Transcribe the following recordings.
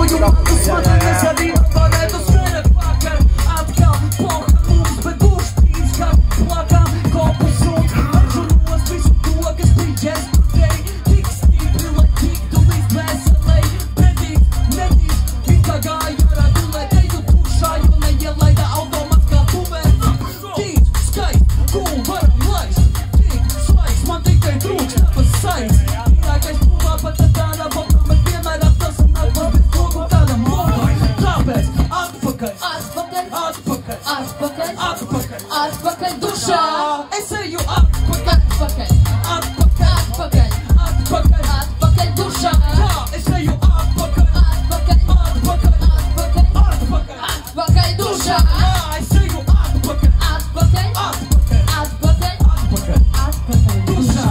Ceļoju uz smadzenes, arī varētu svērt vakar. Atkal poha mums, bet būs trīs gadu plakām. Kopus un atžunos visu to, kas bija yesterday. Tik stipri, lai tiktu līdz veselai. Predīgs, nedīgs, it kā gāja ar adulē. Teju tušā, jo neielaida automats kā buvē. Tīts, skaists, cool, varam laist. Tik svaigs, man tikai trūks tavas saites. Tīrākais buvā pat ar tādā bokam, bet vienmēr aptas un atpas, bet koku tādam bokam. Tāpēc atpakaļ, atpakaļ, atpakaļ, atpakaļ, atpakaļ, atpakaļ dušā. Es eju atpakaļ, atpakaļ, atpakaļ, atpakaļ, atpakaļ, atpakaļ dušā. Jā, es eju atpakaļ, atpakaļ, atpakaļ, atpakaļ, atpakaļ, atpakaļ dušā. Jā, es eju atpakaļ, atpakaļ, atpakaļ, atpakaļ, atpakaļ, atpakaļ dušā.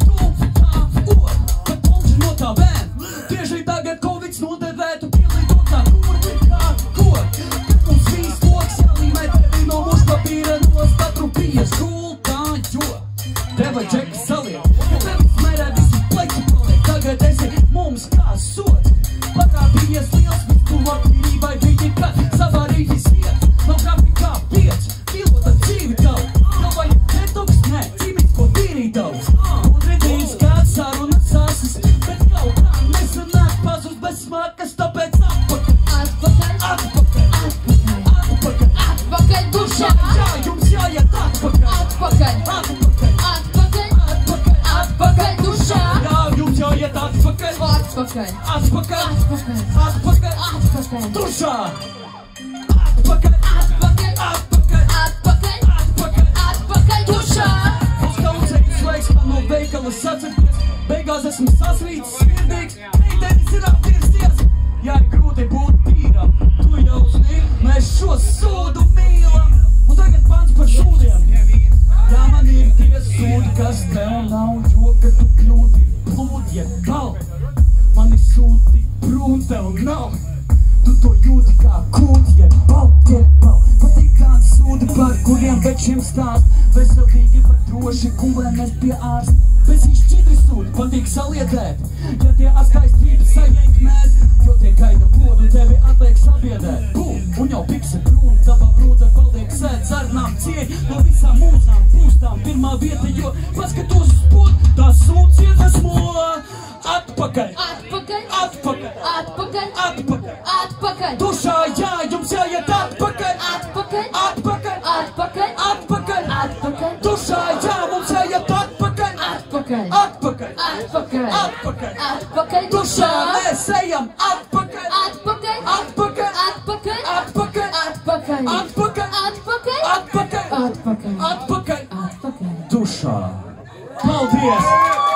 Tu tā ot, kad polži no tā vēn. Tieši tagad Covids nodevētu pielīdot tā kurvi kā kot. Kad mums vīs loks jālīmē tevi no mušpapīra nos katru pijas gultā, jo teva džeki saliek. Jo tevis mērē visi pleķi paliek. Tagad esi mums kā sots. Pakāpījies liels, vispulvāk mīrībai biji, kad savārīgi siet. Nav grafikā 5, pilota dzīvi tavu. Tev vajag detoks, nē, ķīmisko tīrī tavu. Udridīs kāds sarunas sāsas, bet kaut kā nesanāk pazust bez smakas, tāpēc atpakaļ, atpakaļ, atpakaļ, atpakaļ, atpakaļ, atpakaļ dušā. Jā, jums jāiet atpakaļ, atpakaļ, atpakaļ, atpakaļ, atpakaļ, atpakaļ dušā. Jā, jums jāiet atpakaļ, atpakaļ, atpakaļ, atpakaļ, atpakaļ, atpakaļ dušā. Atpakaļ, atpakaļ, atpakaļ, atpakaļ, atpakaļ, atpakaļ dušā. Uz kaucēju slēgs man no veikala sacerties. Beigās esmu sasvīts, sirdīgs, meitenis ir aptirsties. Jā, ir grūti būt tīram, tu jau zini, mēs šo sūdu mīlam. Un tagad pants par sūdiem. Jā, man ir tie sūdi, kas tev nav, jo, ka tu kļūdi plūdi, ja bal. Mani sūdi brūn tev nav, tu to jūti kā kūdi, ja bal, ja bal. Patīk kāds sūdi, par kuriem večiem stāst, veselīgi vai droši kuvēmies pie ārsta. Bez izšķidri sūdi, patīk saliedēt, ja tie atstājas tīri sajēgt mēd, jo tie gaida podu, tevi atliek sabiedēt. Un jau pikse brūn, tava brūde paliek sēd zarnām cieļ, no visām mūzām pūstām pirmā vieta, jo paskatos uz podu, tā sūds iedvesmo. Atpakaļ, atpakaļ, atpakaļ, atpakaļ, atpakaļ, atpakaļ dušā, jā, jums jāiet atpakaļ, atpakaļ, atpakaļ, atpakaļ, atpakaļ, atpakaļ dušā, jā, mums jāiet atpakaļ, atpakaļ, atpakaļ, atpakaļ, atpakaļ, atpakaļ dušā. Mēs ejam atpakaļ, atpakaļ, atpakaļ, atpakaļ, atpakaļ, atpakaļ, atpakaļ, atpakaļ, atpakaļ, atpakaļ, atpakaļ, atpakaļ dušā. Paldies!